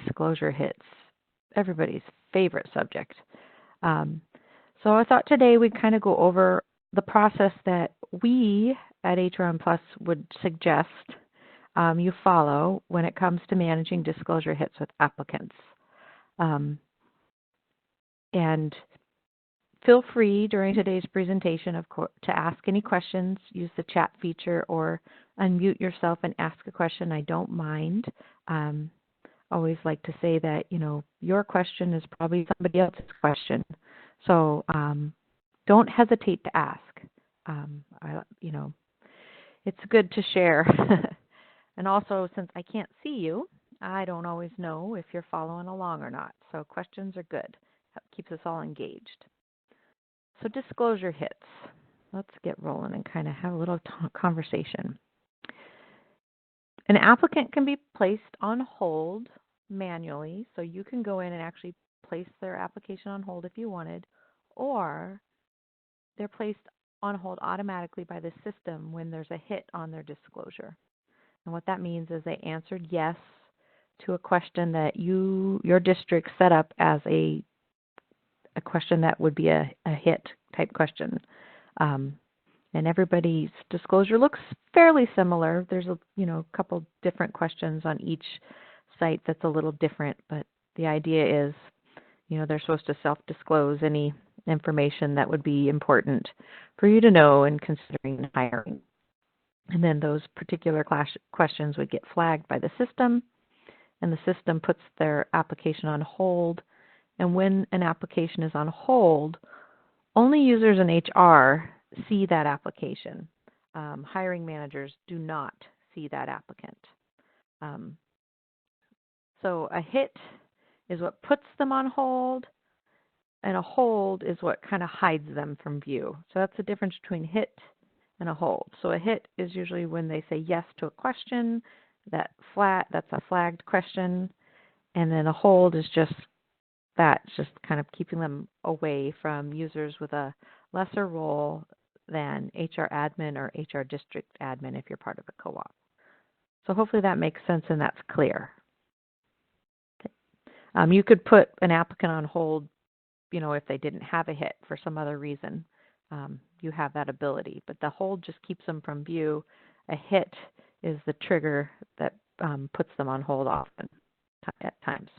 disclosure hits, everybody's favorite subject. So I thought today we'd kind of go over the process that we at HRM Plus would suggest you follow when it comes to managing disclosure hits with applicants. And feel free during today's presentation, of course, to ask any questions. Use the chat feature or unmute yourself and ask a question. I don't mind. Always like to say that, your question is probably somebody else's question. So don't hesitate to ask. It's good to share. And also, since I can't see you, I don't always know if you're following along or not. So questions are good. That keeps us all engaged. So disclosure hits. Let's get rolling and kind of have a little conversation. An applicant can be placed on hold manually, so you can go in and actually place their application on hold if you wanted, or they're placed on hold automatically by the system when there's a hit on their disclosure. And what that means is they answered yes to a question that your district set up as a question that would be a hit type question. And everybody's disclosure looks fairly similar. There's a couple different questions on each site that's a little different, but the idea is, they're supposed to self-disclose any information that would be important for you to know in considering hiring. And then those particular questions would get flagged by the system, and the system puts their application on hold. And when an application is on hold, only users in HR see that application. Hiring managers do not see that applicant. So a hit is what puts them on hold, and a hold is what kind of hides them from view. So that's the difference between hit and a hold. So a hit is usually when they say yes to a question, that's a flagged question, and then a hold is just kind of keeping them away from users with a lesser role than HR admin or HR district admin if you're part of a co-op. So hopefully that makes sense and that's clear. Okay. You could put an applicant on hold, if they didn't have a hit for some other reason. You have that ability, but the hold just keeps them from view. A hit is the trigger that puts them on hold often at times.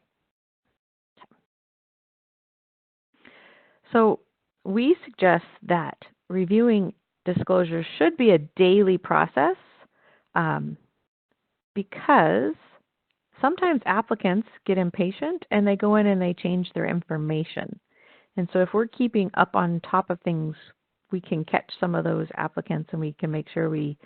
So we suggest that reviewing disclosures should be a daily process because sometimes applicants get impatient and they go in and they change their information. And so if we're keeping up on top of things, we can catch some of those applicants and we can make sure we've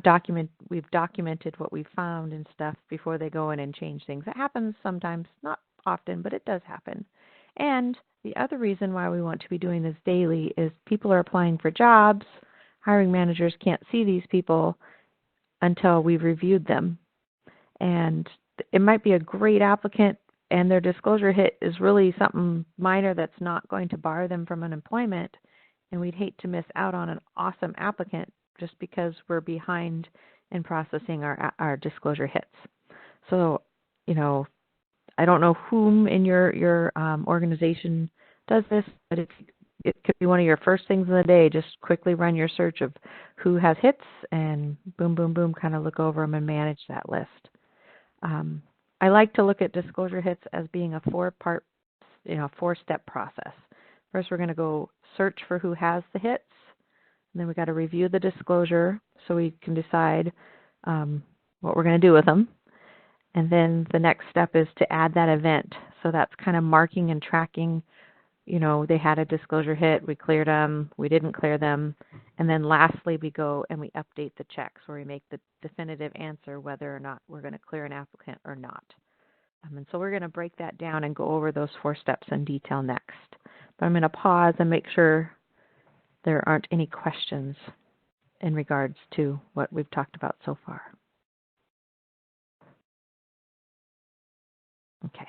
documented what we've found and stuff before they go in and change things. That happens sometimes, not often, but it does happen. And the other reason why we want to be doing this daily is people are applying for jobs. Hiring managers can't see these people until we've reviewed them. And it might be a great applicant and their disclosure hit is really something minor that's not going to bar them from unemployment. And we'd hate to miss out on an awesome applicant just because we're behind in processing our disclosure hits. So, I don't know whom in your organization does this, but it could be one of your first things in the day. Just quickly run your search of who has hits and boom, boom, boom, kind of look over them and manage that list. I like to look at disclosure hits as being a four-step process. First, we're going to go search for who has the hits. And then we've got to review the disclosure so we can decide what we're going to do with them. And then the next step is to add that event. So that's kind of marking and tracking, they had a disclosure hit, we cleared them, we didn't clear them. And then lastly, we go and we update the checks where we make the definitive answer whether or not we're going to clear an applicant or not. And so we're going to break that down and go over those 4 steps in detail next. But I'm going to pause and make sure there aren't any questions in regards to what we've talked about so far. Okay.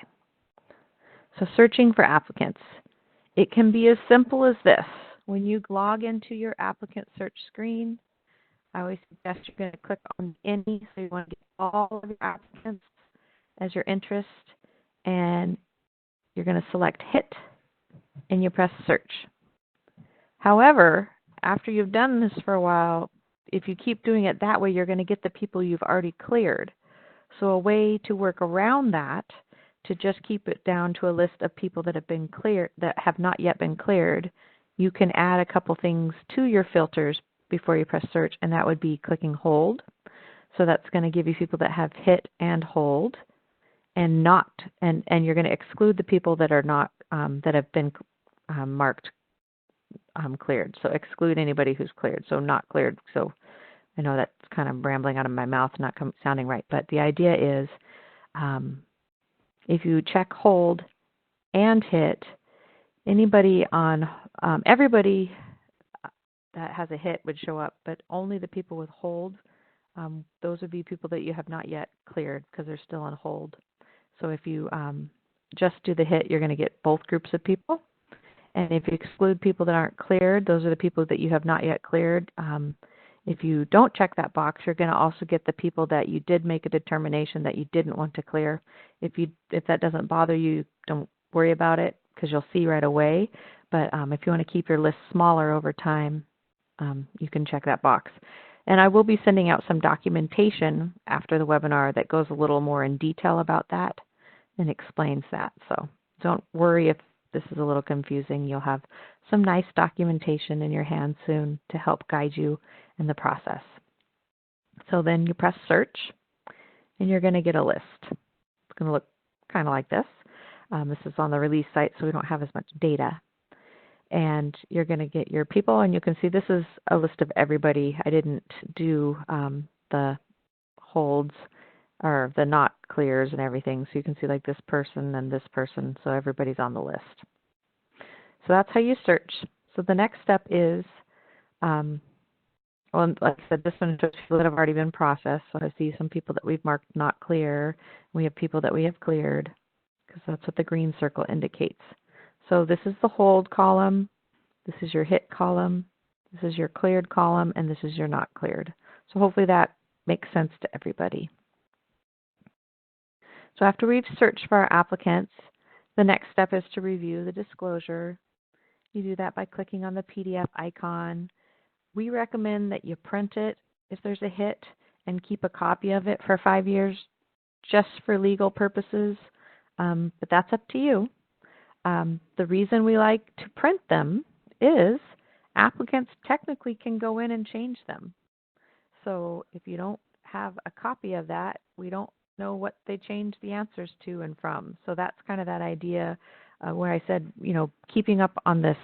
So searching for applicants. It can be as simple as this. When you log into your applicant search screen, I always suggest you're going to click on any, so you want to get all of your applicants. as your interest, and you're going to select hit, and you press search. However, after you've done this for a while, if you keep doing it that way, you're going to get the people you've already cleared. So a way to work around that, to just keep it down to a list of people that have been cleared, that have not yet been cleared, you can add a couple things to your filters before you press search, and that would be clicking hold. So that's going to give you people that have hit and hold, and not, and you're going to exclude the people that are not, that have been marked cleared. So exclude anybody who's cleared. So not cleared. So I know that's kind of rambling out of my mouth, not sounding right, but the idea is if you check hold and hit, anybody on, everybody that has a hit would show up, but only the people with hold, those would be people that you have not yet cleared because they're still on hold. So if you just do the hit, you're going to get both groups of people. And if you exclude people that aren't cleared, those are the people that you have not yet cleared. If you don't check that box, you're going to also get the people that you did make a determination that you didn't want to clear. If that doesn't bother you, don't worry about it because you'll see right away. But if you want to keep your list smaller over time, you can check that box. And I will be sending out some documentation after the webinar that goes a little more in detail about that and explains that. So don't worry if this is a little confusing. You'll have some nice documentation in your hand soon to help guide you in the process. So then you press search, and you're going to get a list. It's going to look kind of like this. This is on the release site, so we don't have as much data. And you're going to get your people, and you can see this is a list of everybody. I didn't do the holds or the not clears and everything, so you can see like this person and this person, so everybody's on the list. So that's how you search. So the next step is, well, like I said, this one shows people that have already been processed. So I see some people that we've marked not clear. We have people that we have cleared, because that's what the green circle indicates. So this is the hold column, this is your hit column, this is your cleared column, and this is your not cleared. So hopefully that makes sense to everybody. So after we've searched for our applicants, the next step is to review the disclosure. You do that by clicking on the PDF icon. We recommend that you print it if there's a hit and keep a copy of it for 5 years just for legal purposes, but that's up to you. The reason we like to print them is applicants technically can go in and change them. So if you don't have a copy of that, we don't know what they changed the answers to and from. So that's kind of that idea where I said, you know, keeping up on this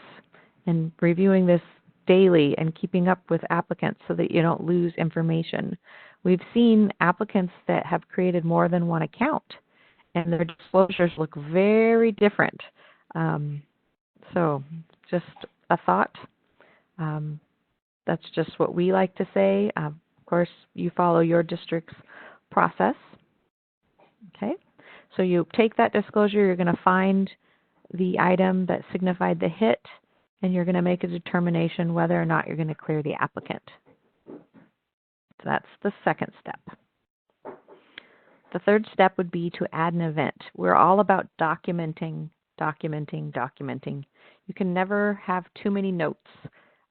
and reviewing this daily and keeping up with applicants so that you don't lose information. We've seen applicants that have created more than one account, and their disclosures look very different. So just a thought. That's just what we like to say. Of course, you follow your district's process. Okay, so you take that disclosure, you're going to find the item that signified the hit, and you're going to make a determination whether or not you're going to clear the applicant. So that's the second step. The third step would be to add an event. We're all about documenting. You can never have too many notes.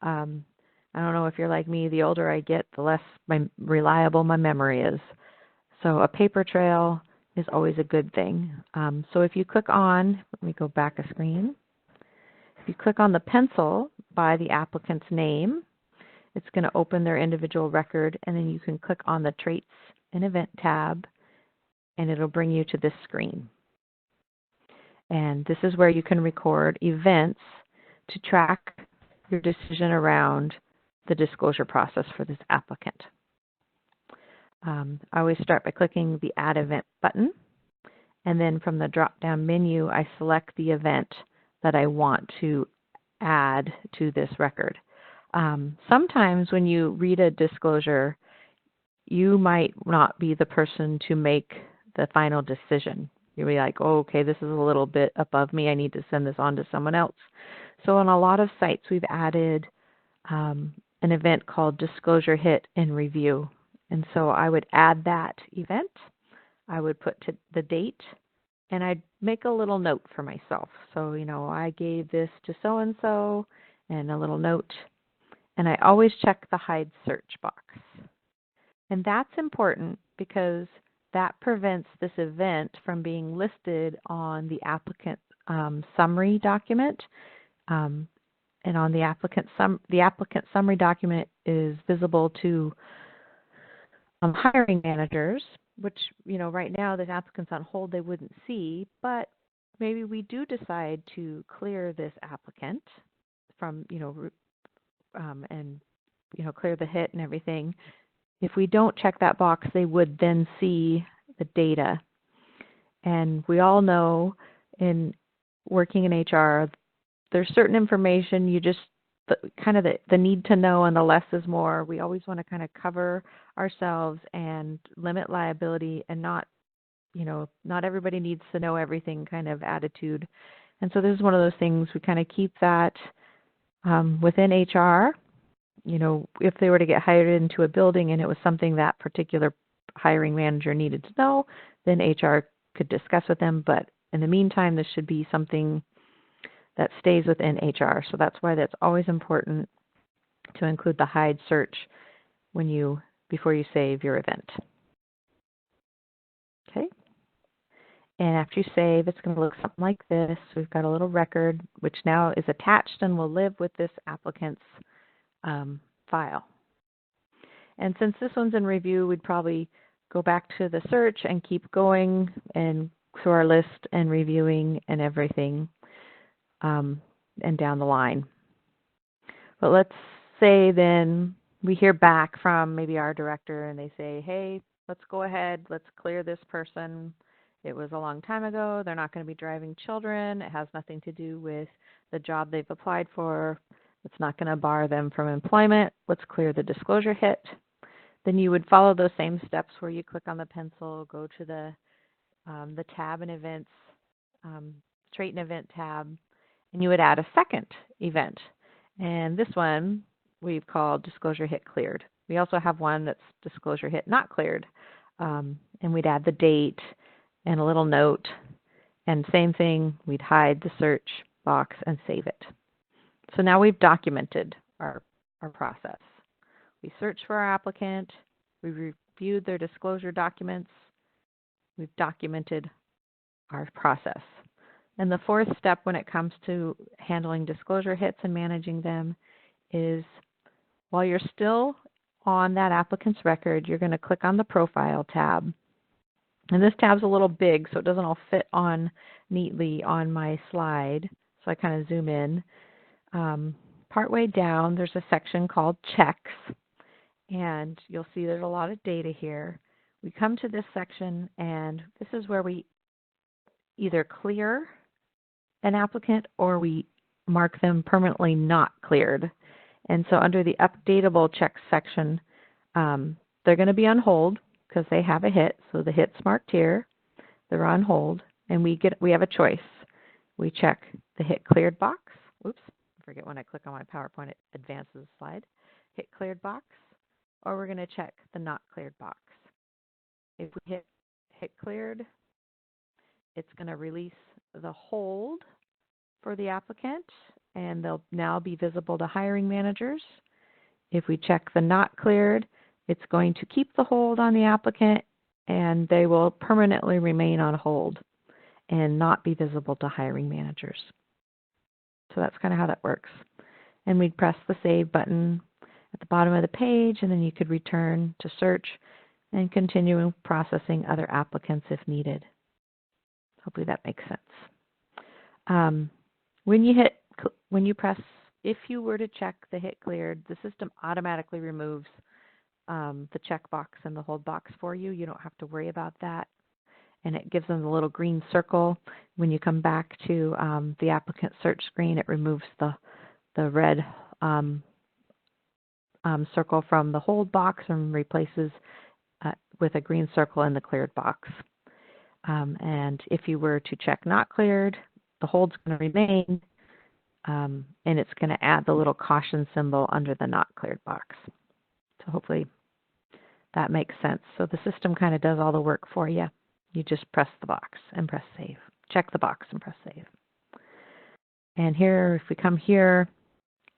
I don't know if you're like me, the older I get, the less reliable my memory is. So a paper trail is always a good thing. So if you click on, let me go back a screen. If you click on the pencil by the applicant's name, it's going to open their individual record, and then you can click on the Traits and Event tab, and it'll bring you to this screen. And this is where you can record events to track your decision around the disclosure process for this applicant. I always start by clicking the Add Event button, and then from the drop-down menu, I select the event that I want to add to this record. Sometimes when you read a disclosure, you might not be the person to make the final decision. You'll be like, oh, okay, this is a little bit above me. I need to send this on to someone else. So on a lot of sites, we've added an event called Disclosure Hit and Review. And so I would add that event. I would put the date, and I'd make a little note for myself. So, I gave this to so-and-so, and a little note. And I always check the hide search box. And that's important because that prevents this event from being listed on the applicant summary document. And on the applicant summary document is visible to hiring managers, which, right now the applicant's on hold, they wouldn't see, but maybe we do decide to clear this applicant from, and, clear the hit and everything. If we don't check that box, they would then see the data. And we all know in working in HR, there's certain information you just, kind of the need to know and the less is more. We always want to kind of cover ourselves and limit liability and not everybody needs to know everything kind of attitude. And so this is one of those things we kind of keep that within HR. If they were to get hired into a building and it was something that particular hiring manager needed to know, then HR could discuss with them. But in the meantime, this should be something that stays within HR. So that's why that's always important to include the hide search before you save your event. Okay. And after you save, it's going to look something like this. We've got a little record, which now is attached and will live with this applicant's file. And since this one's in review, we'd probably go back to the search and keep going and through our list and reviewing and everything and down the line. But let's say then we hear back from maybe our director and they say, hey, let's go ahead, let's clear this person. It was a long time ago. They're not going to be driving children. It has nothing to do with the job they've applied for. It's not going to bar them from employment. Let's clear the disclosure hit. Then you would follow those same steps where you click on the pencil, go to the tab and events, trait and event tab, and you would add a second event. And this one we've called disclosure hit cleared. We also have one that's disclosure hit not cleared. And we'd add the date and a little note. And same thing, we'd hide the search box and save it. So now we've documented our process. We searched for our applicant. We reviewed their disclosure documents. We've documented our process. And the fourth step when it comes to handling disclosure hits and managing them is while you're still on that applicant's record, you're going to click on the Profile tab. And this tab's a little big, so it doesn't all fit on neatly on my slide. So I kind of zoom in. Partway down, there's a section called Checks. And you'll see there's a lot of data here. We come to this section, and this is where we either clear an applicant or we mark them permanently not cleared. And so under the updatable checks section, they're going to be on hold because they have a hit. So the hit's marked here. They're on hold, and we have a choice. We check the hit cleared box. Oops, I forget when I click on my PowerPoint, it advances the slide. Hit cleared box, or we're going to check the not cleared box. If we hit cleared, it's going to release the hold for the applicant, and they'll now be visible to hiring managers. If we check the not cleared, it's going to keep the hold on the applicant, and they will permanently remain on hold and not be visible to hiring managers. So that's kind of how that works. And we'd press the Save button at the bottom of the page, and then you could return to search and continue processing other applicants if needed. Hopefully that makes sense. When you press, if you were to check the hit cleared, the system automatically removes the checkbox and the hold box for you. You don't have to worry about that. And it gives them the little green circle. When you come back to the applicant search screen, it removes the red circle from the hold box and replaces with a green circle in the cleared box. And if you were to check not cleared, the hold's going to remain, and it's going to add the little caution symbol under the not cleared box. So hopefully that makes sense. So the system kind of does all the work for you. You just press the box and press save. Check the box and press save. And here, if we come here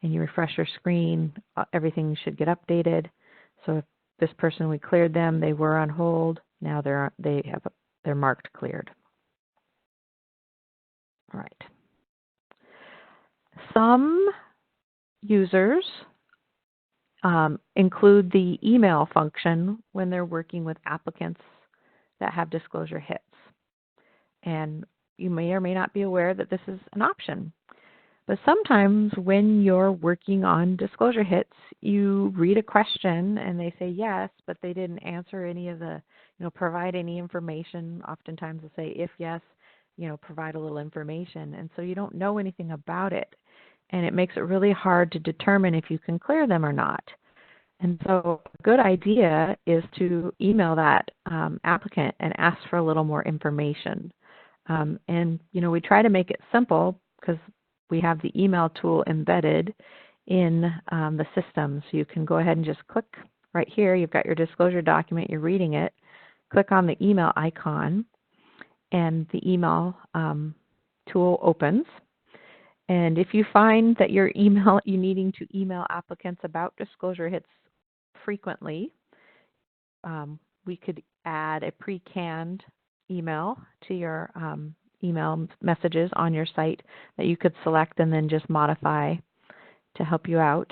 and you refresh your screen, everything should get updated. So if this person, we cleared them, they were on hold. Now they're marked cleared. All right. Some users include the email function when they're working with applicants that have disclosure hits. And you may or may not be aware that this is an option. But sometimes when you're working on disclosure hits, you read a question and they say yes, but they didn't answer any of the, provide any information. Oftentimes they'll say, if yes, provide a little information. And so you don't know anything about it. And it makes it really hard to determine if you can clear them or not. And so a good idea is to email that applicant and ask for a little more information. And, we try to make it simple because we have the email tool embedded in the system. So you can go ahead and just click right here. You've got your disclosure document. You're reading it. Click on the email icon, and the email tool opens. And if you find that you're needing to email applicants about disclosure hits frequently, we could add a pre-canned email to your email messages on your site that you could select and then just modify to help you out.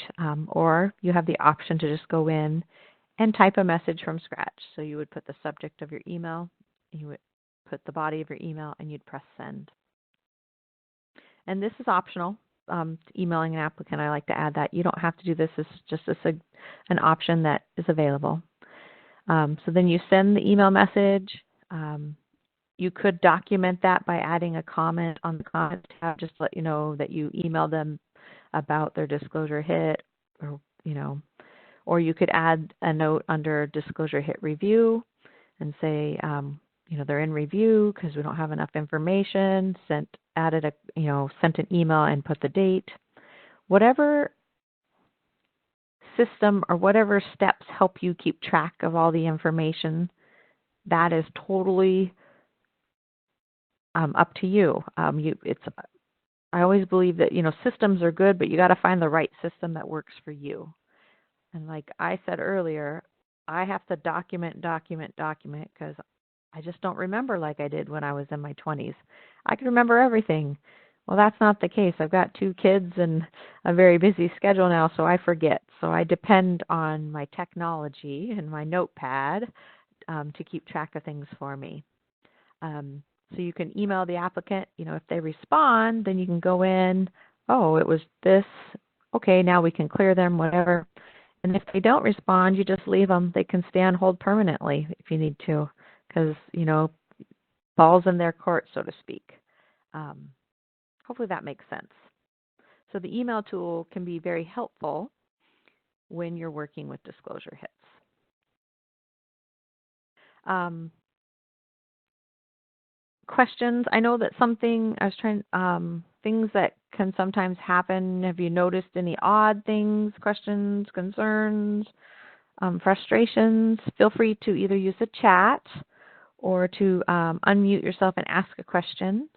Or you have the option to just go in and type a message from scratch. So you would put the subject of your email, you would put the body of your email, and you'd press send. And this is optional. Emailing an applicant, I like to add that. You don't have to do this. It's just an option that is available. So then you send the email message. You could document that by adding a comment on the comment tab, just to let you know that you emailed them about their disclosure hit, or you could add a note under disclosure hit review and say, they're in review because we don't have enough information. Sent an email and put the date. Whatever system or whatever steps help you keep track of all the information, that is totally up to you. I always believe that systems are good, but you got to find the right system that works for you. And like I said earlier, I have to document because I just don't remember like I did when I was in my 20s. I can remember everything. Well, that's not the case. I've got 2 kids and a very busy schedule now, so I forget. So I depend on my technology and my notepad to keep track of things for me. So you can email the applicant. If they respond, then you can go in, oh, it was this. Okay, now we can clear them, whatever. And if they don't respond, you just leave them. They can stay on hold permanently if you need to, because, ball's in their court, so to speak. Hopefully that makes sense. So the email tool can be very helpful when you're working with disclosure hits. Questions. I know that things that can sometimes happen. Have you noticed any odd things, questions, concerns, frustrations? Feel free to either use the chat or to unmute yourself and ask a question.